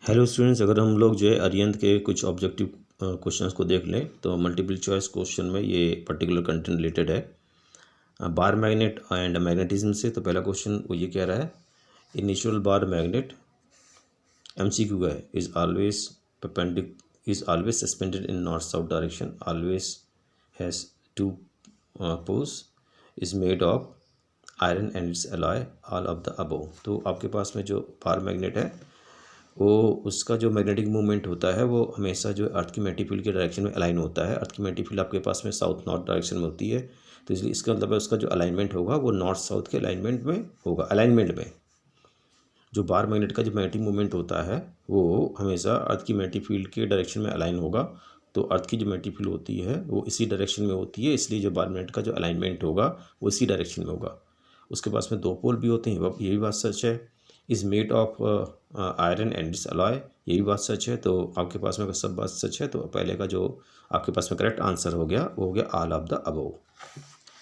Hello students, अगर हम लोग जो है अरिहंत के कुछ ऑब्जेक्टिव क्वेश्चंस को देख लें तो मल्टीपल चॉइस क्वेश्चन में ये पर्टिकुलर कंटेंट रिलेटेड है बार मैग्नेट एंड मैग्नेटिज्म से। तो पहला क्वेश्चन वो ये कह रहा है, इनिशियल बार मैग्नेट एमसीक्यू है is always suspended in north south direction, always has two poles, is made of iron and its alloy, all of the above. तो आपके पास में जो बार मैग्नेट है वो उसका जो मैग्नेटिक मूवमेंट होता है वो हमेशा जो अर्थ की मैग्नेटिक फील्ड के डायरेक्शन में अलाइन होता है। अर्थ की मैग्नेटिक फील्ड आपके पास में साउथ नॉर्थ डायरेक्शन में होती है, तो इसलिए इसका मतलब है उसका जो अलाइनमेंट होगा वो नॉर्थ साउथ के अलाइनमेंट में होगा। अलाइनमेंट में जो बार मैग्नेट का जो मैग्नेटिक मूवमेंट होता है वो हमेशा अर्थ की मैग्नेटिक फील्ड के डायरेक्शन में अलाइन होगा। तो अर्थ की जो मैग्नेटिक फील्ड होती है वो इसी डायरेक्शन में होती है, इसलिए जो बार मैग्नेट का जो अलाइनमेंट होगा वो इसी डायरेक्शन में होगा। उसके पास में दो पोल भी होते हैं, ये भी बात सच है। Is made of iron and its alloy, ये भी बात सच है। तो आपके पास में अगर सब बात सच है तो पहले का जो आपके पास में करेक्ट आंसर हो गया वो हो गया ऑल ऑफ द अबव।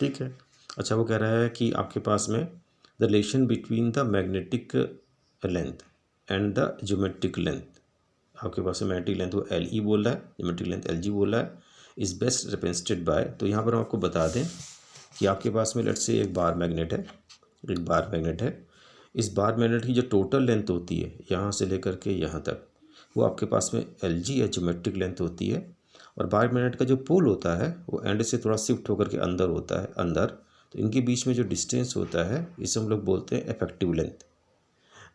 ठीक है। अच्छा, वो कह रहा है कि आपके पास में the relation between the magnetic length and the geometric length, आपके पास में मैग्नेटिक लेंथ वो एल ई बोल रहा है, ज्योमेट्रिक लेंथ एल जी बोल रहा है, इज़ बेस्ट रिप्रेजेंटेड बाय। तो यहाँ पर हम आपको बता दें कि आपके पास में लेट्स से एक बार मैग्नेट है, इस बार मैग्नेट की जो टोटल लेंथ होती है यहाँ से लेकर के यहाँ तक वो आपके पास में एल जी या ज्योमेट्रिक लेंथ होती है। और बार मैग्नेट का जो पोल होता है वो एंड से थोड़ा शिफ्ट होकर के अंदर होता है अंदर, तो इनके बीच में जो डिस्टेंस होता है इसे हम लोग बोलते हैं इफेक्टिव लेंथ।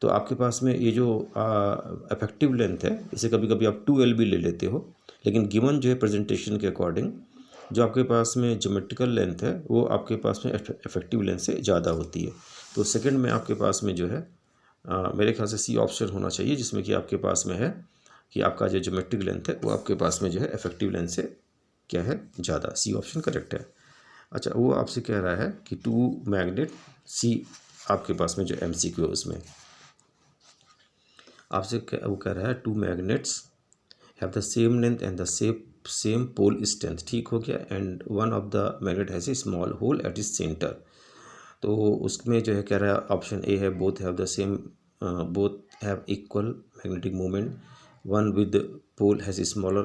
तो आपके पास में ये जो इफेक्टिव लेंथ है इसे कभी कभी आप 2L भी ले लेते हो, लेकिन गिवन जो है प्रेजेंटेशन के अकॉर्डिंग जो आपके पास में ज्योमेट्रिकल लेंथ है वो आपके पास में इफेक्टिव लेंथ से ज़्यादा होती है। तो सेकंड में आपके पास में जो है मेरे ख्याल से सी ऑप्शन होना चाहिए, जिसमें कि आपके पास में है कि आपका जो ज्योमेट्रिक लेंथ है वो आपके पास में जो है इफेक्टिव लेंथ से क्या है ज़्यादा। सी ऑप्शन करेक्ट है। अच्छा, वो आपसे कह रहा है कि टू मैग्नेट सी, आपके पास में जो MCQ है उसमें आपसे वो कह रहा है two magnets have the same length and the same pole strength. ठीक हो गया। And one of the magnet has a small hole at its centre. तो उसमें जो है कह रहा है ऑप्शन ए है both have equal magnetic moment, one with pole has small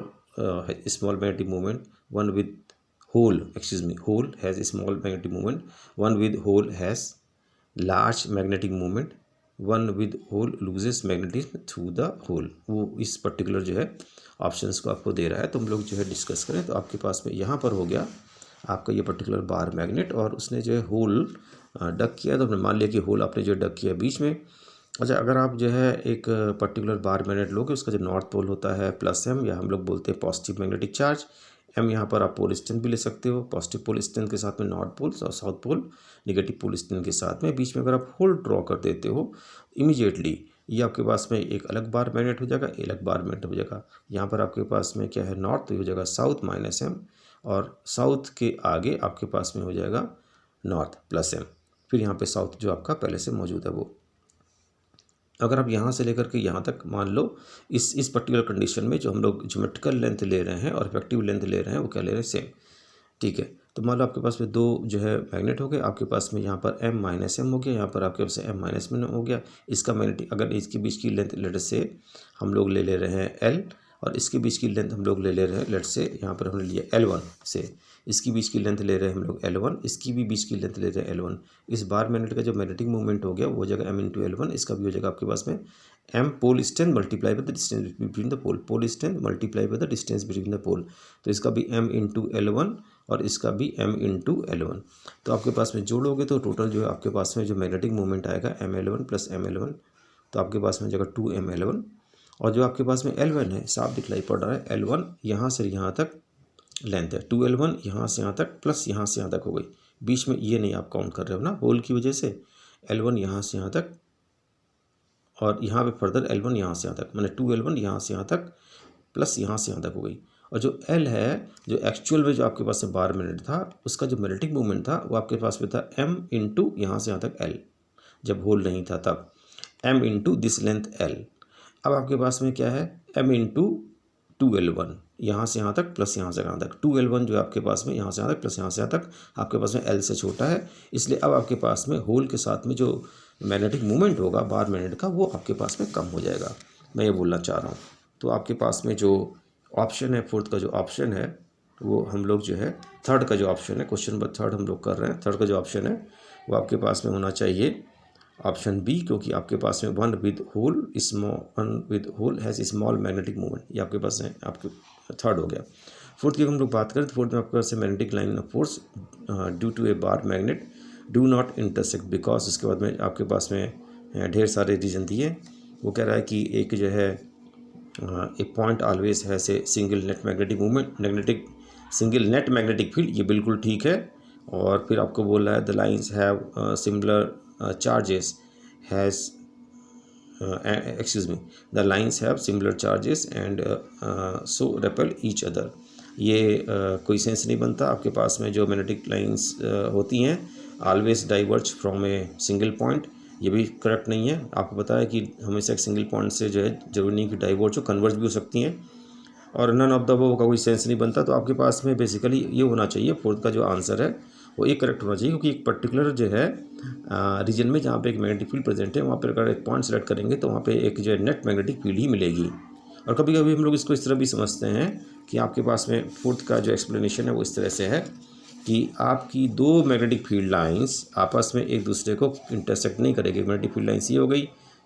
magnetic moment, one with hole has small magnetic moment, one with hole has large magnetic moment, one with hole loses magnetism through the hole. वो इस particular जो है options को आपको दे रहा है। तो हम लोग जो है डिस्कस करें तो आपके पास में यहाँ पर हो गया आपका ये पर्टिकुलर बार मैग्नेट, और उसने जो है होल डक किया। तो हमने मान लिया कि होल आपने जो डक किया बीच में। अच्छा, अगर आप जो है एक पर्टिकुलर बार मैग्नेट लोगे, उसका जो नॉर्थ पोल होता है +M, या हम लोग बोलते हैं पॉजिटिव मैग्नेटिक चार्ज, M यहाँ पर आप पोल स्ट्रेंथ भी ले सकते हो, पॉजिटिव पोल स्ट्रेंथ के साथ में नॉर्थ पोल और south pole negative pole strength के साथ में। बीच में अगर आप होल ड्रॉ कर देते हो इमीडिएटली ये आपके पास में एक अलग बार मैग्नेट हो जाएगा, एक अलग बार मैग्नेट हो जाएगा। यहाँ पर आपके पास में क्या है नॉर्थ, तो ये हो जाएगा साउथ -M, और साउथ के आगे आपके पास में हो जाएगा नॉर्थ +M, फिर यहाँ पे साउथ जो आपका पहले से मौजूद है वो। अगर आप यहाँ से लेकर के यहाँ तक मान लो इस पर्टिकुलर कंडीशन में जो हम लोग ज्योमेट्रिकल लेंथ ले रहे हैं और इफेक्टिव लेंथ ले रहे हैं वो क्या ले रहे हैं सेम। ठीक है। तो मान लो आपके पास में दो जो है मैग्नेट हो गए, आपके पास में यहाँ पर M-M हो गया, यहाँ पर आपके पास M-M हो गया। इसका मैग्नेटिक अगर इसके बीच की लेंथ लेट से हम लोग ले रहे हैं L, और इसके बीच की लेंथ हम लोग ले रहे हैं लेट से यहाँ पर हमने लिया L1 से, इसकी बीच की लेंथ ले रहे हैं हम लोग L1, इसकी भी बीच की लेंथ ले रहे हैं L1। इस बार मैग्नेट का जो मैग्नेटिक मूवमेंट हो गया वो हो जाएगा M × L1, इसका भी हो जाएगा आपके पास में M pole strength multiply by the distance between the pole strength multiply by the distance between the pole. तो इसका भी M × L1 और इसका भी M × L1। तो आपके पास में जोड़ोगे तो टोटल जो है आपके पास में जो मैग्नेटिक मूवमेंट आएगा ML1 + ML1, तो आपके पास में जाएगा 2ML1। और जो आपके पास में L1 है साफ दिखलाई पड़ रहा है, L1 यहाँ से यहाँ तक लेंथ है, 2L1 यहाँ से यहाँ तक प्लस यहाँ से यहाँ तक हो गई, बीच में ये नहीं आप काउंट कर रहे हो ना होल की वजह से। L1 यहाँ से यहाँ तक और यहाँ पे फर्दर L1 यहाँ से यहाँ तक, मैंने 2L1 यहाँ से यहाँ तक प्लस यहाँ से यहाँ तक हो गई। और जो L है जो एक्चुअल में जो आपके पास में बार मैग्नेट था उसका जो मैग्नेटिक मूवमेंट था वो आपके पास में था M × यहाँ से यहाँ तक L, जब होल नहीं था तब M × दिस लेंथ L। अब आपके पास में क्या है M × 2L1 यहाँ से यहाँ तक प्लस यहाँ से यहाँ तक, 2L1 जो है आपके पास में यहाँ से यहाँ तक प्लस यहाँ से यहाँ तक आपके पास में L से छोटा है, इसलिए अब आपके पास में होल के साथ में जो मैग्नेटिक मूवमेंट होगा बार मैग्नेट का वो आपके पास में कम हो जाएगा। मैं ये बोलना चाह रहा हूँ। तो आपके पास में जो ऑप्शन है, फोर्थ का जो ऑप्शन है वो हम लोग जो है थर्ड का जो ऑप्शन है, क्वेश्चन नंबर थर्ड हम लोग कर रहे हैं, थर्ड का जो ऑप्शन है वो आपके पास में होना चाहिए ऑप्शन बी, क्योंकि आपके पास में one with hole has small magnetic movement, ये आपके पास है, आपके थर्ड हो गया। फोर्थ की हम लोग बात करें तो फोर्थ में आपके पास magnetic line of force due to a bar magnet do not intersect because, इसके बाद में आपके पास में ढेर सारे रीजन दिए। वो कह रहा है कि एक जो है एक पॉइंट ऑलवेज है से single net magnetic movement, single net magnetic field, ये बिल्कुल ठीक है। और फिर आपको बोल रहा है the lines have similar charges has the lines have similar charges and so repel each other. ये कोई सेंस नहीं बनता। आपके पास में जो मैग्नेटिक लाइन्स होती हैं always diverge from a single point, ये भी करेक्ट नहीं है। आपको पता है कि हमेशा एक सिंगल पॉइंट से जो है जरूरी नहीं कि डाइवर्ज हो, कन्वर्ज भी हो सकती हैं। और नन ऑफ द अबव का कोई सेंस नहीं बनता। तो आपके पास में बेसिकली ये होना चाहिए, फोर्थ का जो आंसर है वो एक करेक्ट होना चाहिए, क्योंकि एक पर्टिकुलर जो है रीजन में जहाँ पे एक मैग्नेटिक फील्ड प्रेजेंट है वहाँ पर अगर एक पॉइंट सेलेक्ट करेंगे तो वहाँ पे एक जो है नेट मैग्नेटिक फील्ड ही मिलेगी। और कभी कभी हम लोग इसको इस तरह भी समझते हैं कि आपके पास में फोर्थ का जो एक्सप्लेनेशन है वो इस तरह से है कि आपकी दो मैग्नेटिक फील्ड लाइंस आपस में एक दूसरे को इंटरसेक्ट नहीं करेगी। मैग्नेटिक फील्ड लाइन्स ये हो गई,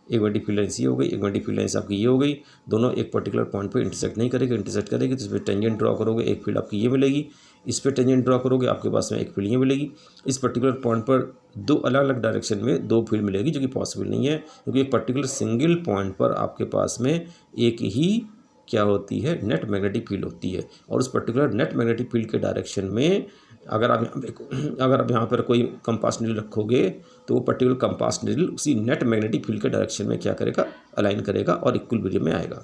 एक मैग्नेटिक फील्ड लाइन्स ये हो गई, एक मैग्नेटिक फील्ड लाइन्स आपकी ये हो गई, दोनों एक पर्टिकुलर पॉइंट पे इंटरसेक्ट नहीं करेगी। इंटरसेक्ट करेगी तो इस पर टेंजेंट ड्रॉ करोगे, एक फील्ड आपकी ये मिलेगी, इस पर टेंजेंट ड्रॉ करोगे आपके पास में एक फील्ड ये मिलेगी। इस पर्टिकुलर पॉइंट पर दो अलग अलग डायरेक्शन में दो फील्ड मिलेगी, जो कि पॉसिबल नहीं है, क्योंकि एक पर्टिकुलर सिंगल पॉइंट पर आपके पास में एक ही क्या होती है, नेट मैग्नेटिक फील्ड होती है। और उस पर्टिकुलर नेट मैग्नेटिक फील्ड के डायरेक्शन में अगर आप यहाँ पर कोई कंपास नीडल रखोगे तो वो पर्टिकुलर कंपास नीडल उसी नेट मैग्नेटिक फील्ड के डायरेक्शन में क्या करेगा, अलाइन करेगा और इक्विलिब्रियम में आएगा।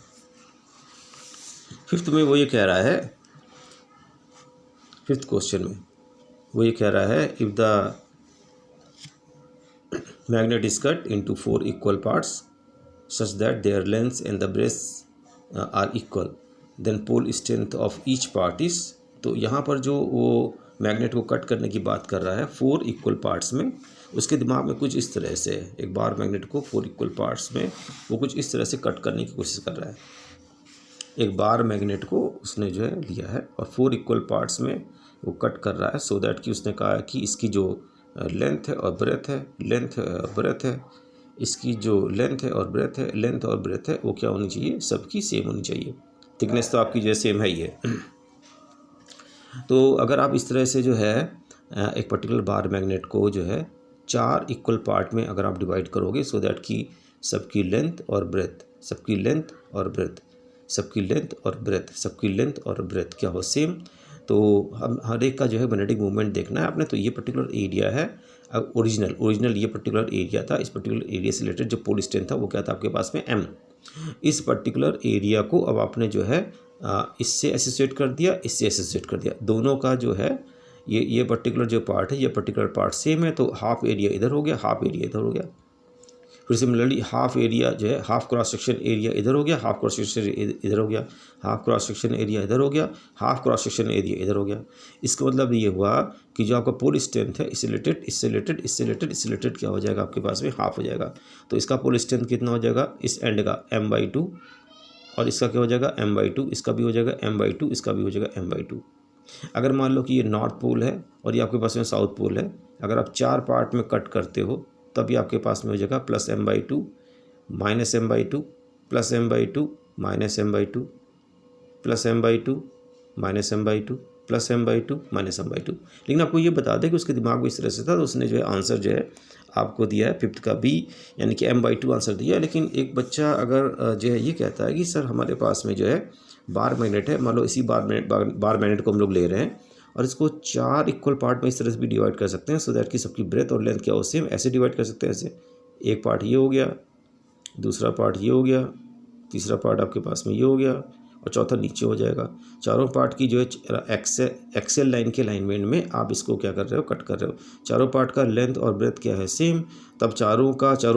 फिफ्थ में वो ये कह रहा है, फिफ्थ क्वेश्चन में वो ये कह रहा है if the magnet is cut into 4 equal parts such that their lengths and the breadth are equal then pole strength of each part is. तो यहाँ पर जो वो मैग्नेट को कट करने की बात कर रहा है 4 इक्वल पार्ट्स में, उसके दिमाग में कुछ इस तरह से एक बार मैग्नेट को 4 इक्वल पार्ट्स में वो कुछ इस तरह से कट करने की कोशिश कर रहा है। एक बार मैग्नेट को उसने जो है लिया है और 4 इक्वल पार्ट्स में वो कट कर रहा है, सो दैट कि उसने कहा कि इसकी जो लेंथ है और ब्रेथ है, लेंथ और ब्रेथ है, इसकी जो लेंथ है और ब्रेथ है, लेंथ और ब्रेथ है वो क्या होनी चाहिए, सबकी सेम होनी चाहिए। थिकनेस तो आपकी जो है सेम है ही है। तो अगर आप इस तरह से जो है एक पर्टिकुलर बार मैग्नेट को जो है 4 इक्वल पार्ट में अगर आप डिवाइड करोगे, सो दैट कि सबकी लेंथ और ब्रेथ, सबकी लेंथ और ब्रेथ, सबकी लेंथ और ब्रेथ, सबकी लेंथ और ब्रेथ क्या हो, सेम। तो हम हर एक का जो है मैग्नेटिक मूवमेंट देखना है आपने। तो ये पर्टिकुलर एरिया है, अब ओरिजिनल ये पर्टिकुलर एरिया था। इस पर्टिकुलर एरिया से रिलेटेड जो पोल स्ट्रेंथ था वो क्या था आपके पास में, m। इस पर्टिकुलर एरिया को अब आपने जो है इससे एसोसिएट कर दिया, इससे एसोसिएट कर दिया, दोनों का जो है ये पर्टिकुलर जो पार्ट है, ये पर्टिकुलर पार्ट सेम है। तो हाफ एरिया इधर हो गया, हाफ एरिया इधर हो गया। फिर सिमिलरली हाफ एरिया जो है, हाफ क्रॉस सेक्शन एरिया इधर हो गया, हाफ क्रॉस सेक्शन इधर हो गया, हाफ क्रॉस सेक्शन एरिया इधर हो गया, हाफ क्रॉस सेक्शन एरिया इधर हो गया। इसका मतलब ये हुआ कि जो आपका पोल स्ट्रेंथ है इससे रिलेटेड, इससे रिलेटेड, इससे रिलेटेड, इससे रिलेटेड क्या हो जाएगा आपके पास में, हाफ हो जाएगा। तो इसका पोल स्ट्रेंथ कितना हो जाएगा, इस एंड का m/2, और इसका क्या हो जाएगा m/2, इसका भी हो जाएगा m/2, इसका भी हो जाएगा m/2। अगर मान लो कि ये नॉर्थ पोल है और ये आपके पास में साउथ पोल है, अगर आप 4 पार्ट में कट करते हो तब ये आपके पास में हो जाएगा +m/2 -m/2 +m/2 -m/2 +m/2 -m/2 +m/2 -m/2। लेकिन आपको ये बता दें कि उसके दिमाग में इस तरह से था, तो उसने जो है आंसर जो है आपको दिया है फिफ्थ का बी, यानी कि m/2 आंसर दिया। लेकिन एक बच्चा अगर जो है ये कहता है कि सर हमारे पास में जो है बार मैग्नेट है, मान लो इसी बार मैग्नेट को हम लोग ले रहे हैं और इसको 4 इक्वल पार्ट में इस तरह से भी डिवाइड कर सकते हैं, सो दैट कि सबकी ब्रेथ और लेंथ क्या हो, सेम। ऐसे डिवाइड कर सकते हैं, ऐसे एक पार्ट ये हो गया, दूसरा पार्ट ये हो गया, तीसरा पार्ट आपके पास में ये हो गया और चौथा नीचे हो जाएगा। चारों पार्ट की जो है एक्सेल लाइन के अलाइनमेंट में आप इसको क्या कर रहे हो, कट कर रहे हो। चारों पार्ट का लेंथ और ब्रेथ क्या है, सेम। तब चारों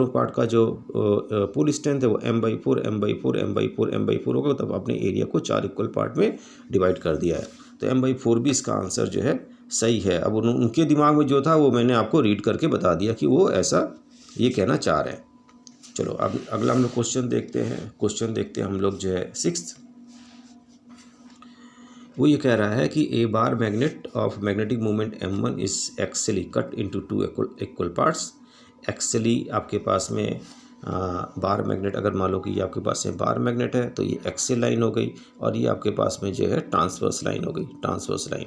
पार्ट का जो पोल स्ट्रेंथ है वो m/4 m/4 m/4 m/4 होगा। तब आपने एरिया को 4 इक्वल पार्ट में डिवाइड कर दिया है। तो m/4 भी इसका आंसर जो है सही है। अब उनके दिमाग में जो था वो मैंने आपको रीड करके बता दिया कि वो ऐसा ये कहना चाह रहे हैं। चलो अब अगला हम लोग क्वेश्चन देखते हैं हम लोग जो है 6th। वो ये कह रहा है कि a bar magnet of magnetic moment m1 is actually cut into two equal parts. Actually आपके पास में बार मैग्नेट, अगर मान लो कि ये आपके पास में बार मैग्नेट है तो ये एक्सियल लाइन हो गई, और ये आपके पास में जो है ट्रांसवर्स लाइन हो गई, ट्रांसवर्स लाइन।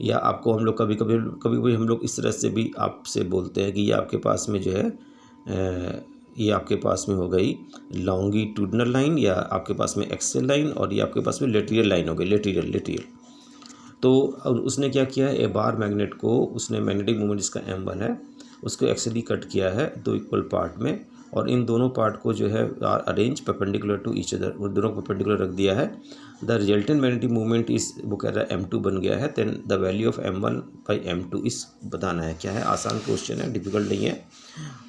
या आपको हम लोग कभी कभी हम लोग इस तरह से भी आपसे बोलते हैं कि ये आपके पास में जो है ये आपके पास में हो गई लॉन्गिट्यूडनल लाइन, या आपके पास में एक्सियल लाइन, और ये आपके पास में लेटरियल लाइन हो गई, लेटरियल। तो उसने क्या किया है, ए बार मैग्नेट को उसने मैग्नेटिक मोमेंट जिसका m1 है उसको एक्चुअली कट किया है दो इक्वल पार्ट में, और इन दोनों पार्ट को जो है arrange perpendicular to each other, उन दोनों को परपेंडिकुलर रख दिया है। द रिजल्टेंट मैग्नेटिक मूवमेंट इस वो कह रहा है m2 बन गया है। Then the value of m1 by m2 इस बताना है। क्या है, आसान क्वेश्चन है, डिफिकल्ट नहीं है।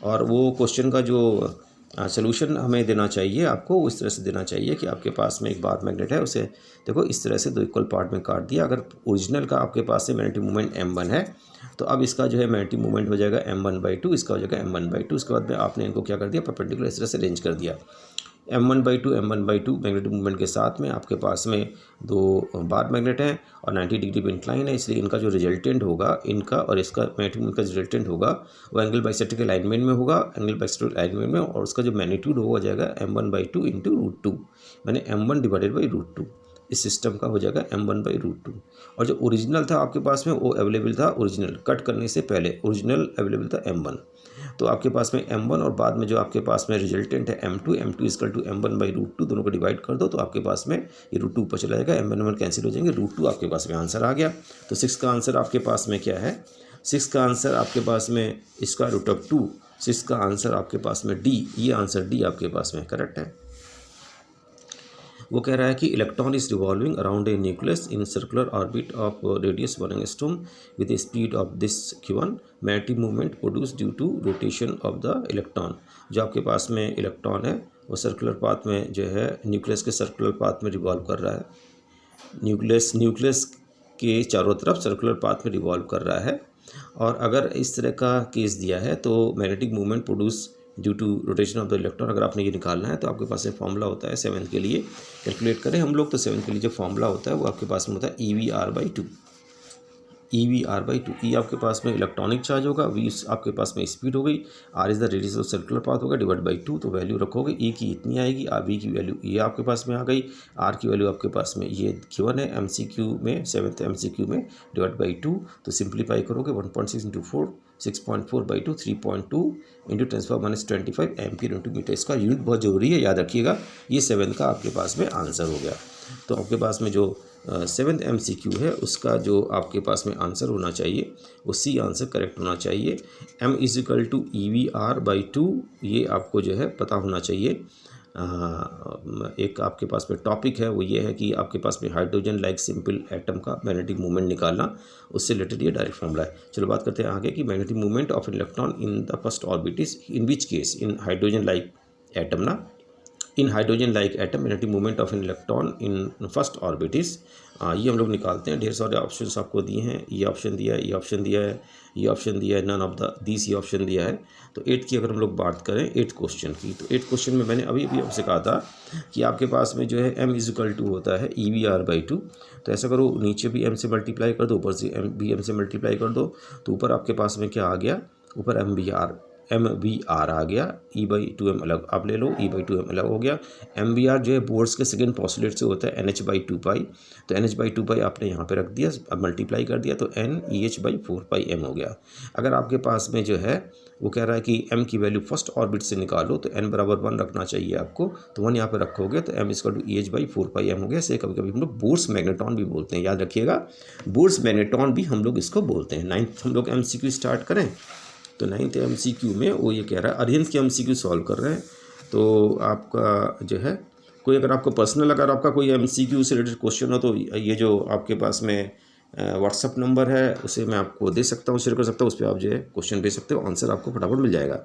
और वो क्वेश्चन का जो सोल्यूशन हमें देना चाहिए आपको, उस तरह से देना चाहिए कि आपके पास में एक बार मैग्नेट है, उसे देखो इस तरह से दो इक्वल पार्ट में काट दिया। अगर ओरिजिनल का आपके पास से मैग्नेटिक मूवमेंट m1 है तो अब इसका जो है मैग्नेटिक मूवमेंट हो जाएगा m1/2, इसका हो जाएगा m1/2। उसके बाद में आपने इनको क्या कर दिया, परपेंडिकुलर इस तरह से अरेंज कर दिया। m1/2 मैग्नेटिक मूवमेंट के साथ में आपके पास में दो बार मैग्नेट हैं और 90 डिग्री पे इंक्लाइन है, इसलिए इनका जो रिजल्टेंट होगा, इनका और इसका मैग्नेटिक मूवमेंट का रिजल्टेंट होगा वो एंगल बाइसेक्टर के अलाइनमेंट में होगा, एंगल बाइसेक्टर अलाइनमेंट में, और उसका जो मैग्नीट्यूड हो जाएगा m1/2 इंटू √2, मैंने m1 डिवाइडेड बाई √2। इस सिस्टम का हो जाएगा m1/√2। और जो ओरिजिनल था आपके पास में वो अवेलेबल था, ओरिजिनल कट करने से पहले ओरिजिनल अवेलेबल था m1। तो आपके पास में m1 और बाद में जो आपके पास में रिजल्टेंट है m2 इक्वल टू m1/√2, दोनों को डिवाइड कर दो तो आपके पास में ये √2 ऊपर चला जाएगा, m1 कैंसिल हो जाएंगे, √2 आपके पास में आंसर आ गया। तो 6 का आंसर आपके पास में क्या है, 6 का आंसर आपके पास में √2, 6 का आंसर आपके पास में डी, ये आंसर डी आपके पास में करेक्ट है। वो कह रहा है कि electron is revolving around a nucleus in circular orbit of radius 1 angstrom with a speed of this q1, magnetic movement produce due to rotation of the electron. जो आपके पास में इलेक्ट्रॉन है वो सर्कुलर पाथ में जो है न्यूक्लियस के सर्कुलर पाथ में रिवॉल्व कर रहा है, न्यूक्लियस के चारों तरफ सर्कुलर पाथ में रिवॉल्व कर रहा है। और अगर इस तरह का केस दिया है तो magnetic movement produce due to rotation of the electron, अगर आपने ये निकालना है तो आपके पास एक फॉर्मूला होता है 7th के लिए, कैलकुलेट करें हम लोग तो 7th के लिए जो फॉर्मूला होता है वो आपके पास में होता है EV/2। ई आपके पास में इलेक्ट्रॉनिक चार्ज होगा, V आपके पास में स्पीड हो गई, R is the radius of circular path होगा, डिवाइड बाई 2, तो वैल्यू रखोगे E की इतनी आएगी, V की वैल्यू ये आपके पास में आ गई, R की वैल्यू आपके पास में ये गिवन है MCQ में, 7th MCQ में, डिवाइड बाई 2। तो सिंप्लीफाई करोगे 1.6 into 4, 6.4/2, 3.2 into 10⁻⁻25 ampere into metre. इसका यूनिट बहुत ज़रूरी है, याद रखिएगा। ये 7th का आपके पास में आंसर हो गया। तो आपके पास में जो 7th MCQ है उसका जो आपके पास में आंसर होना चाहिए वो सी आंसर करेक्ट होना चाहिए। m = EV/2 ये आपको जो है पता होना चाहिए। एक आपके पास में टॉपिक है वो ये है कि आपके पास में हाइड्रोजन लाइक सिंपल एटम का मैग्नेटिक मूवमेंट निकालना, उससे रिलेटेड ये डायरेक्ट फॉर्मूला है। चलो बात करते हैं आगे कि magnetic movement of electron in the first orbit is in which case, in hydrogen like atom ना, in hydrogen like atom magnetic movement of an electron in first orbit is, ये हम लोग निकालते हैं। ढेर सारे ऑप्शंस आपको दिए हैं, ये ऑप्शन दिया है, ये ऑप्शन दिया है, ये ऑप्शन दिया है, नन ऑफ द दिस ये ऑप्शन दिया है। तो 8 की अगर हम लोग बात करें 8 क्वेश्चन की, तो 8 क्वेश्चन में मैंने अभी आपसे कहा था कि आपके पास में जो है m = होता है EV/2। तो ऐसा करो, नीचे भी m से मल्टीप्लाई कर दो, ऊपर से m से मल्टीप्लाई कर दो, तो ऊपर आपके पास में क्या आ गया, ऊपर MVR आ गया, E/2m अलग आप ले लो, E/2m अलग हो गया। MVR जो है बोर्ड्स के सेकेंड पॉस्टुलेट से होता है NH/2π, तो NH/2π आपने यहाँ पे रख दिया, अब मल्टीप्लाई कर दिया तो NEH/4πm हो गया। अगर आपके पास में जो है वो कह रहा है कि m की वैल्यू फर्स्ट ऑर्बिट से निकालो तो n = 1 रखना चाहिए आपको, तो 1 यहाँ पे रखोगे तो m = EH/4πm हो गया। इसे कभी कभी हम लोग बोर्स मैग्नेट्रॉन भी बोलते हैं, याद रखिएगा, बोर्स मैग्नेट्रॉन भी हम लोग इसको बोलते हैं। 9th हम लोग MCQ स्टार्ट करें तो 9th MCQ में वो ये कह रहा है, अरिहंत के MCQ सॉल्व कर रहे हैं। तो आपका जो है कोई अगर आपको पर्सनल अगर आपका कोई MCQ से रिलेटेड क्वेश्चन हो तो ये जो आपके पास में व्हाट्सअप नंबर है उसे मैं आपको दे सकता हूँ, शेयर कर सकता हूँ, उस पर आप जो है क्वेश्चन भेज सकते हो, आंसर आपको फटाफट मिल जाएगा।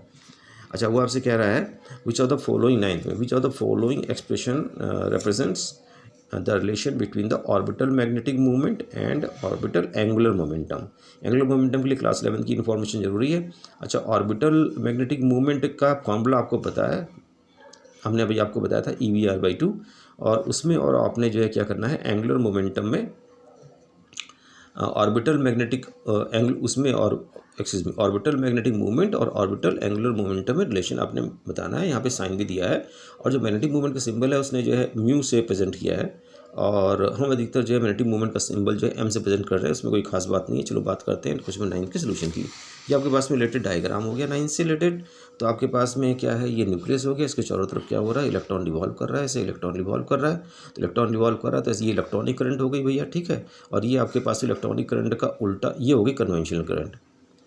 अच्छा, वो आपसे कह रहा है which of the following, 9th में, which of the following expression represents the relation between the orbital magnetic movement and orbital angular momentum. Angular momentum के लिए क्लास 11 की इन्फॉर्मेशन जरूरी है। अच्छा, ऑर्बिटल मैग्नेटिक मूवमेंट का फॉर्मूला आपको पता है, हमने अभी आपको बताया था EV/2, और उसमें और आपने जो है क्या करना है, एंगुलर मोमेंटम में ऑर्बिटल मैग्नेटिक एंगल उसमें और ऑर्बिटल मैग्नेटिक मूवमेंट और ऑर्बिटल एंगुलर मोमेंटम में रिलेशन आपने बताना है। यहाँ पे साइन भी दिया है, और जो मैग्नेटिक मूवमेंट का सिंबल है उसने जो है म्यू से प्रेजेंट किया है, और हम अधिकतर जो है मैग्नेटिक मूवमेंट का सिंबल जो है एम से प्रेजेंट कर रहे हैं, उसमें कोई खास बात नहीं है। चलो बात करते हैं क्वेश्चन 9 के सोल्यूशन की। ये आपके पास में रिलेटेड डायग्राम हो गया 9 से रिलेटेड। तो आपके पास में क्या है, ये न्यूक्लियस हो गया, इसके चारों तरफ क्या हो रहा है, इलेक्ट्रॉन रिवॉल्व कर रहा है, ऐसे इलेक्ट्रॉन रिवॉल्व कर रहा है। तो इलेक्ट्रॉन रिवॉल्व कर रहा है तो ये इलेक्ट्रॉनिक करंट हो गई भैया, ठीक है। और ये आपके पास इलेक्ट्रॉनिक करंट का उल्टा ये हो गई कन्वेंशनल करंट।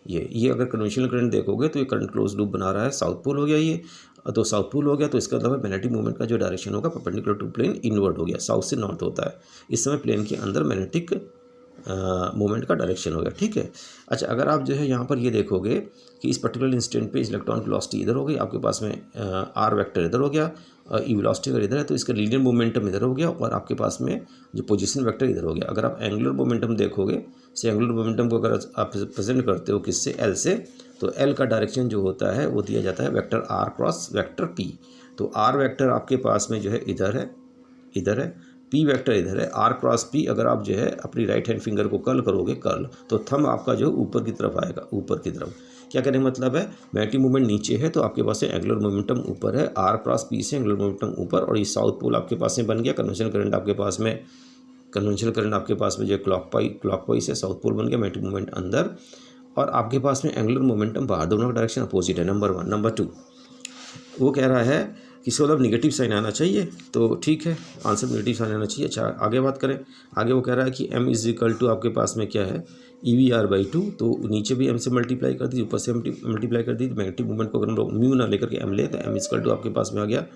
ये अगर कन्वेंशनल करंट देखोगे तो ये करंट क्लोज लूप बना रहा है, साउथ पोल हो गया ये, तो साउथ पोल हो गया, तो इसका मतलब मैग्नेटिक मूवमेंट का जो डायरेक्शन होगा परपेंडिकुलर टू प्लेन इनवर्ड हो गया, साउथ से नॉर्थ होता है। इस समय प्लेन के अंदर मैग्नेटिक मूवमेंट का डायरेक्शन हो गया, ठीक है। अच्छा, अगर आप जो है यहाँ पर ये देखोगे कि इस पर्टिकुलर इंस्टेंट पे इलेक्ट्रॉन की वेलोसिटी इधर हो गई, आपके पास में आर वेक्टर इधर हो गया, ई वेलोसिटी अगर इधर है तो इसका लीनियर मोमेंटम इधर हो गया, और आपके पास में जो पोजीशन वेक्टर इधर हो गया। अगर आप एंगुलर मोमेंटम देखोगे, से एंगुलर मोमेंटम को अगर आप प्रेजेंट करते हो किससे, एल से, तो एल का डायरेक्शन जो होता है वो दिया जाता है vector R cross vector P. तो आर वेक्टर आपके पास में जो है इधर है, पी वेक्टर इधर है, आर क्रॉस पी। अगर आप जो है अपनी राइट हैंड फिंगर को कर्ल करोगे, कर्ल, तो थंब आपका जो ऊपर की तरफ आएगा, ऊपर की तरफ। क्या कहने का मतलब है, मैग्नेटिक मूवमेंट नीचे है तो आपके पास एंगुलर मोमेंटम ऊपर है, आर क्रॉस पी से एंगुलर मोमेंटम ऊपर, और ये साउथ पोल आपके पास में बन गया। कन्वेंशनल करंट आपके पास में जो क्लॉकवाइज है, साउथ पोल बन गया, मैग्नेटिक मूवमेंट अंदर, और आपके पास में एंगुलर मोमेंटम बाहर, दोनों का डायरेक्शन अपोजिट है। नंबर 1। नंबर 2, वो कह रहा है कि इसका मतलब निगेटिव साइन आना चाहिए, तो ठीक है, आंसर निगेटिव साइन आना चाहिए। अच्छा, आगे बात करें, आगे वो कह रहा है कि m = आपके पास में क्या है, EV/2, तो नीचे भी m से मल्टीप्लाई कर दी, ऊपर से मल्टीप्लाई कर दी। मैग्नेटिक मूवमेंट को अगर हम लोग म्यू ना लेकर के m ले, तो m = आपके पास में आ गया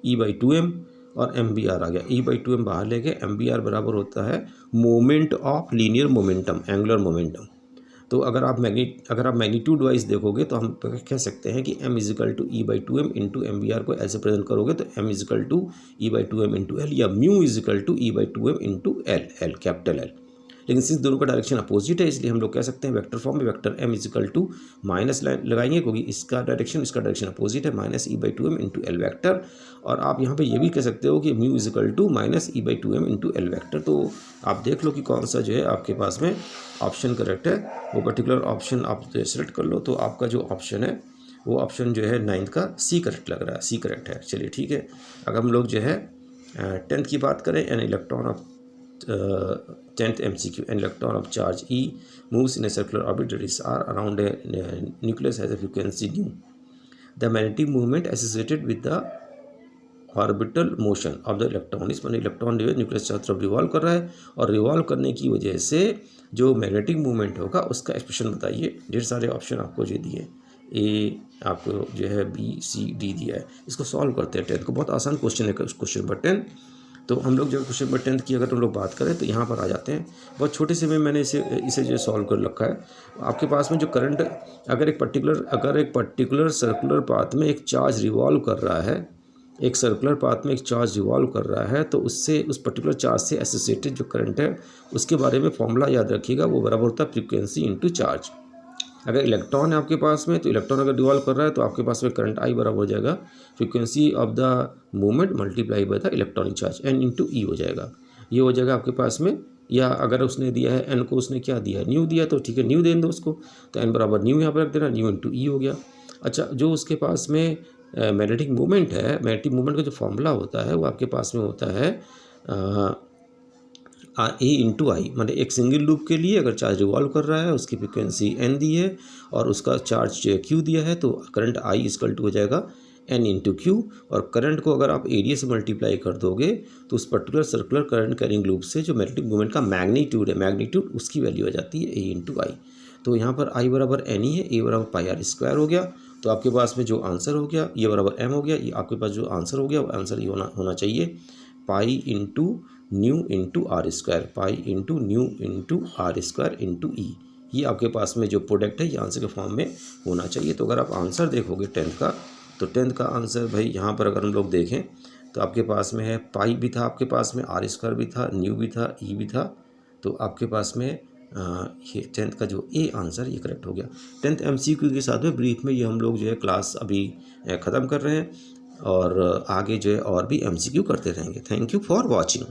E/2m, और MBR आ गया। E/2m बाहर ले गए, MBR बराबर होता है moment of linear momentum, angular momentum. तो अगर आप मैग्नीट्यूड वाइज देखोगे तो हम कह सकते हैं कि m = E/2m इंटू MBR को ऐसे प्रेजेंट करोगे तो m = E/2m इंटू L, या mu = E/2m into L, capital L। लेकिन सिंस दोनों का डायरेक्शन अपोजिट है, इसलिए हम लोग कह सकते हैं वेक्टर फॉर्म में वेक्टर m = माइनस लगाएंगे, क्योंकि इसका डायरेक्शन अपोजिट है, -E/2m इंटू L वेक्टर। और आप यहाँ पे ये भी कह सकते हो कि mu = -E/2m into L vector. तो आप देख लो कि कौन सा जो है आपके पास में ऑप्शन करेक्ट है, वो पर्टिकुलर ऑप्शन आप सेलेक्ट कर लो। तो आपका जो ऑप्शन है वो ऑप्शन जो है 9th का C करेक्ट लग रहा है, C करेक्ट है। चलिए ठीक है, अगर हम लोग जो है 10th की बात करें, an electron of 10th MCQ, an electron of charge E moves in a circular orbit radius r around a nucleus has a frequency nu. The magnetic movement associated with the orbital motion of the electron, इस मैंने electron जो है nucleus चारों तरफ revolve कर रहा है, और रिवॉल्व करने की वजह से जो मैग्नेटिक मूवमेंट होगा उसका एक्सप्रेशन बताइए। ढेर सारे ऑप्शन आपको जो दिए, ए आपको जो है B, C, D दिया है। इसको सॉल्व करते हैं 10th को, बहुत आसान क्वेश्चन है क्वेश्चन नंबर 10। तो हम लोग जो क्वेश्चन नंबर 10th की अगर हम लोग बात करें तो यहाँ पर आ जाते हैं, बहुत छोटे से में मैंने इसे जो सॉल्व कर रखा है। आपके पास में जो करंट, अगर एक पर्टिकुलर सर्कुलर पाथ में एक चार्ज रिवॉल्व कर रहा है, एक सर्कुलर पाथ में एक चार्ज रिवॉल्व कर रहा है, तो उससे उस पर्टिकुलर चार्ज से एसोसिएटेड जो करंट है उसके बारे में फॉर्मूला याद रखिएगा, वो बराबर होता है फ्रीक्वेंसी इंटू चार्ज। अगर इलेक्ट्रॉन है आपके पास में, तो इलेक्ट्रॉन अगर रिवॉल्व कर रहा है तो आपके पास में करंट I बराबर हो जाएगा frequency of the movement multiply by the electronic charge, N into E हो जाएगा। ये हो जाएगा आपके पास में, या अगर उसने दिया है N को, उसने क्या दिया है, न्यू दिया, तो ठीक है न्यू दे दो उसको, तो N बराबर न्यू यहाँ पर रख देना, न्यू इंटू E हो गया। अच्छा, जो उसके पास में मैग्नेटिक मूवमेंट है, मैग्नेटिक मूवमेंट का जो फॉर्मूला होता है वो आपके पास में होता है A इंटू आई, मतलब एक सिंगल लूप के लिए अगर चार्ज रिवॉल्व कर रहा है उसकी फ्रिक्वेंसी N दी है और उसका चार्ज Q दिया है, तो करंट I = हो जाएगा N इंटू Q। और करंट को अगर आप एरिया से मल्टीप्लाई कर दोगे तो उस particular circular current carrying loop से जो मैग्नेटिक मूवमेंट का मैग्नीट्यूड उसकी वैल्यू आ जाती है A इंटू आई। तो यहाँ पर I बराबर N ही है, A बराबर πr² हो गया। तो आपके पास में जो आंसर हो गया ये बराबर M हो गया, ये आपके पास जो आंसर हो गया वो आंसर ये होना चाहिए pi into new into R², pi into new into R² into E। ये आपके पास में जो प्रोडक्ट है ये आंसर के फॉर्म में होना चाहिए। तो अगर आप आंसर देखोगे 10th का, तो 10th का आंसर भाई यहाँ पर अगर हम लोग देखें तो आपके पास में है पाई भी था, आपके पास में आर स्क्वायर भी था, न्यू भी था, ई भी था। तो आपके पास में ये 10th का जो ए आंसर ये करेक्ट हो गया। 10th MCQ के साथ में ब्रीफ में ये हम लोग जो है क्लास अभी ख़त्म कर रहे हैं और आगे जो है और भी MCQ करते रहेंगे। Thank you for watching.